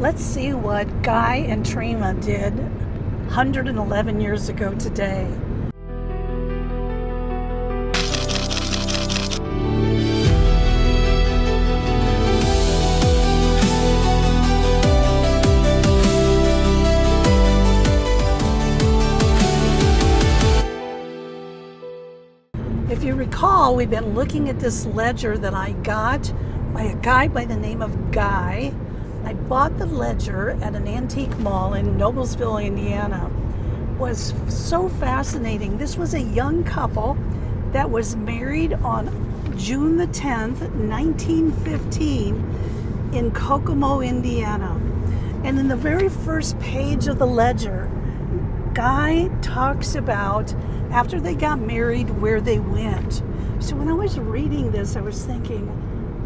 Let's see what Guy and Treva did 111 years ago today. If you recall, we've been looking at this ledger that I got by a guy by the name of Guy. I bought the ledger at an antique mall in Noblesville, Indiana. It was so fascinating. This was a young couple that was married on June the 10th, 1915 in Kokomo, Indiana. And in the very first page of the ledger, Guy talks about after they got married where they went. So when I was reading this, I was thinking,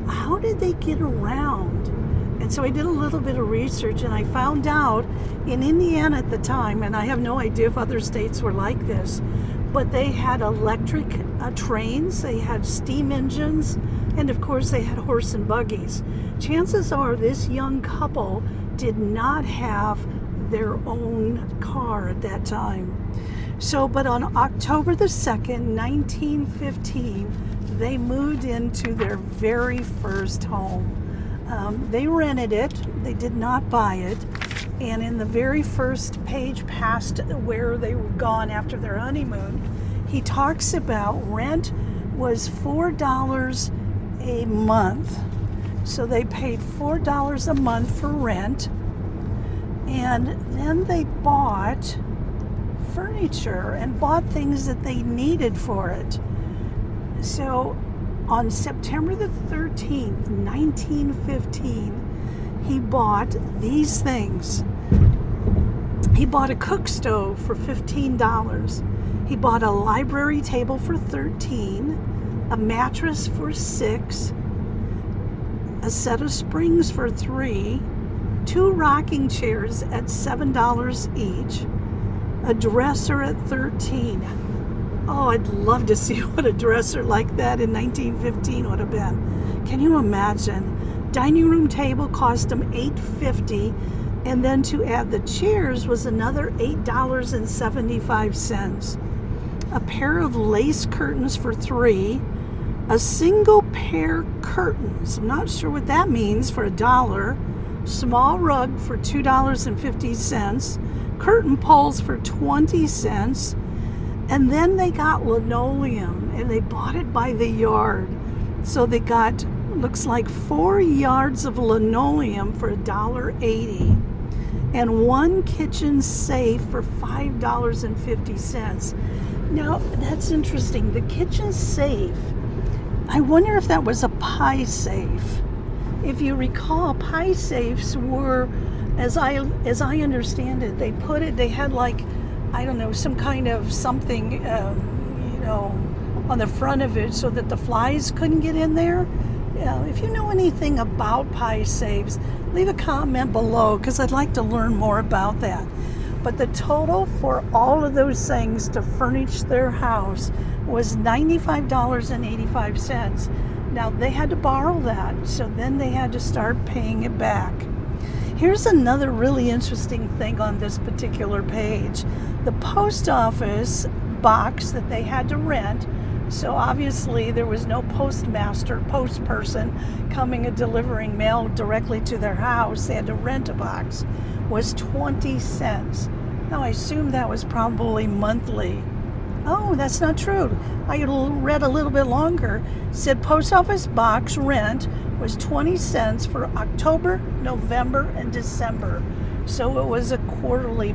how did they get around? And so I did a little bit of research, and I found out in Indiana at the time, and I have no idea if other states were like this, but they had electric trains, they had steam engines, and of course they had horse and buggies. Chances are this young couple did not have their own car at that time. So, but on October the 2nd, 1915, they moved into their very first home. They rented it, they did not buy it, and in the very first page past where they were gone after their honeymoon, he talks about rent was $4 a month. So they paid $4 a month for rent, and then they bought furniture and bought things that they needed for it. So on September the 13th, 1915, he bought these things. He bought a cook stove for $15. He bought a library table for $13, a mattress for $6, a set of springs for $3, 2 rocking chairs at $7 each, a dresser at $13. Oh, I'd love to see what a dresser like that in 1915 would have been. Can you imagine? Dining room table cost them $8.50, and then to add the chairs was another $8.75. A pair of lace curtains for $3, a single pair curtains, I'm not sure what that means, for $1, small rug for $2.50, curtain poles for 20 cents, and then they got linoleum, and they bought it by the yard. So they got, looks like 4 yards of linoleum for $1.80, and 1 kitchen safe for $5.50. Now, that's interesting. The kitchen safe, I wonder if that was a pie safe. If you recall, pie safes were, as I understand it, they had like, I don't know, some kind of something, on the front of it so that the flies couldn't get in there. If you know anything about pie safes, leave a comment below, because I'd like to learn more about that. But the total for all of those things to furnish their house was $95.85. Now, they had to borrow that, so then they had to start paying it back. Here's another really interesting thing on this particular page. The post office box that they had to rent, so obviously there was no post person coming and delivering mail directly to their house. They had to rent a box, was 20 cents. Now, I assume that was probably monthly. Oh, that's not true. I read a little bit longer. It said post office box rent was 20 cents for October, November, and December. So it was a quarterly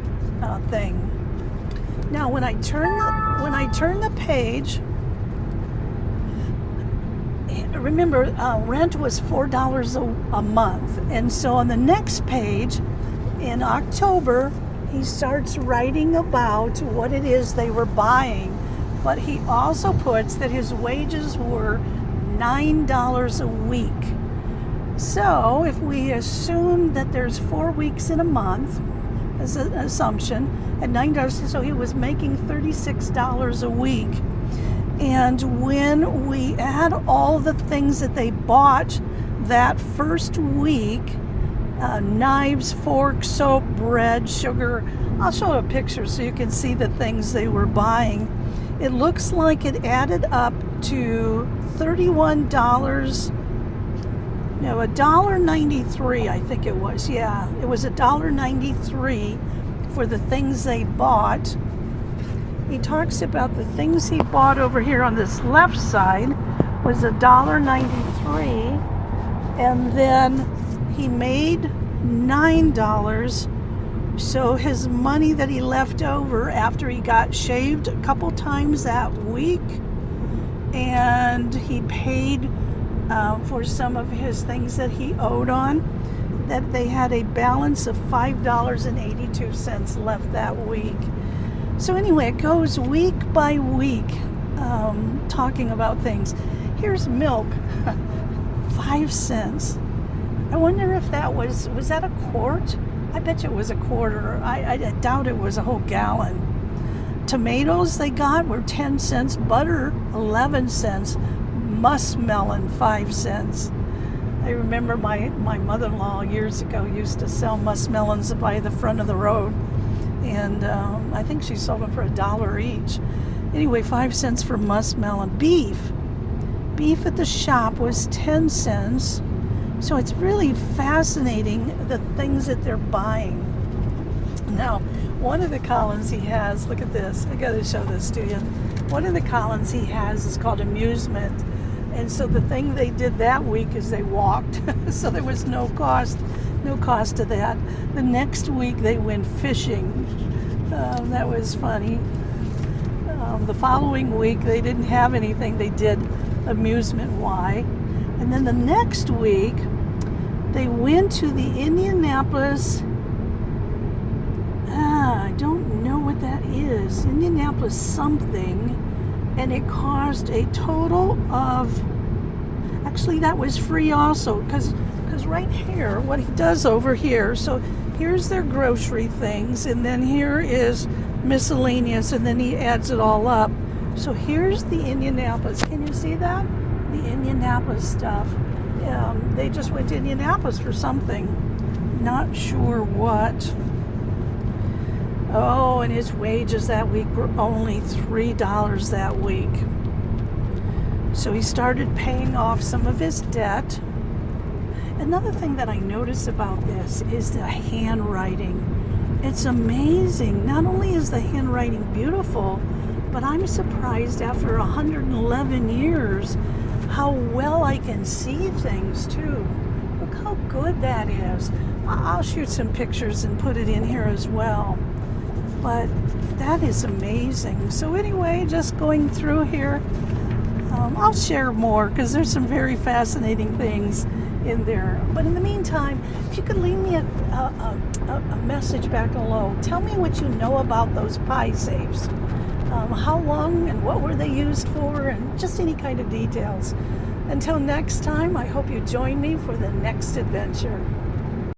thing. Now, when I turn the page, remember, rent was $4 a month. And so on the next page, in October, he starts writing about what it is they were buying. But he also puts that his wages were $9 a week. So if we assume that there's 4 weeks in a month, as an assumption, at $9, so he was making $36 a week. And when we add all the things that they bought that first week, knives, forks, soap, bread, sugar. I'll show a picture so you can see the things they were buying. It looks like it added up to $31. No, $1.93, I think it was. Yeah, it was $1.93 for the things they bought. He talks about the things he bought over here on this left side was $1.93, and then he made $9. So his money that he left over after he got shaved a couple times that week, and he paid for some of his things that he owed on, that they had a balance of $5.82 left that week. So anyway, it goes week by week, talking about things. Here's milk, 5 cents. I wonder if that was that a quart? I bet you it was a quarter. I doubt it was a whole gallon. Tomatoes they got were 10 cents, butter 11 cents, muskmelon 5 cents. I remember my mother-in-law years ago used to sell muskmelons by the front of the road, and I think she sold them for $1 each. Anyway, 5 cents for muskmelon. Beef at the shop was 10 cents. So it's really fascinating the things that they're buying. Now, one of the columns he has, look at this, I gotta show this to you. One of the columns he has is called amusement. And so the thing they did that week is they walked. So there was no cost to that. The next week they went fishing. That was funny. The following week they didn't have anything. They did amusement. Why? And then the next week, they went to the Indianapolis, I don't know what that is, Indianapolis something, and it cost a total of, actually that was free also, because right here, what he does over here, so here's their grocery things, and then here is miscellaneous, and then he adds it all up. So here's the Indianapolis, can you see that? The Indianapolis stuff. They just went to Indianapolis for something. Not sure what. Oh, and his wages that week were only $3 that week. So he started paying off some of his debt. Another thing that I notice about this is the handwriting. It's amazing. Not only is the handwriting beautiful, but I'm surprised after 111 years how well I can see things too. Look how good that is. I'll shoot some pictures and put it in here as well. But that is amazing. So anyway, just going through here, I'll share more because there's some very fascinating things in there. But in the meantime, if you could leave me a message back below, tell me what you know about those pie safes. How long and what were they used for, and just any kind of details. Until next time, I hope you join me for the next adventure.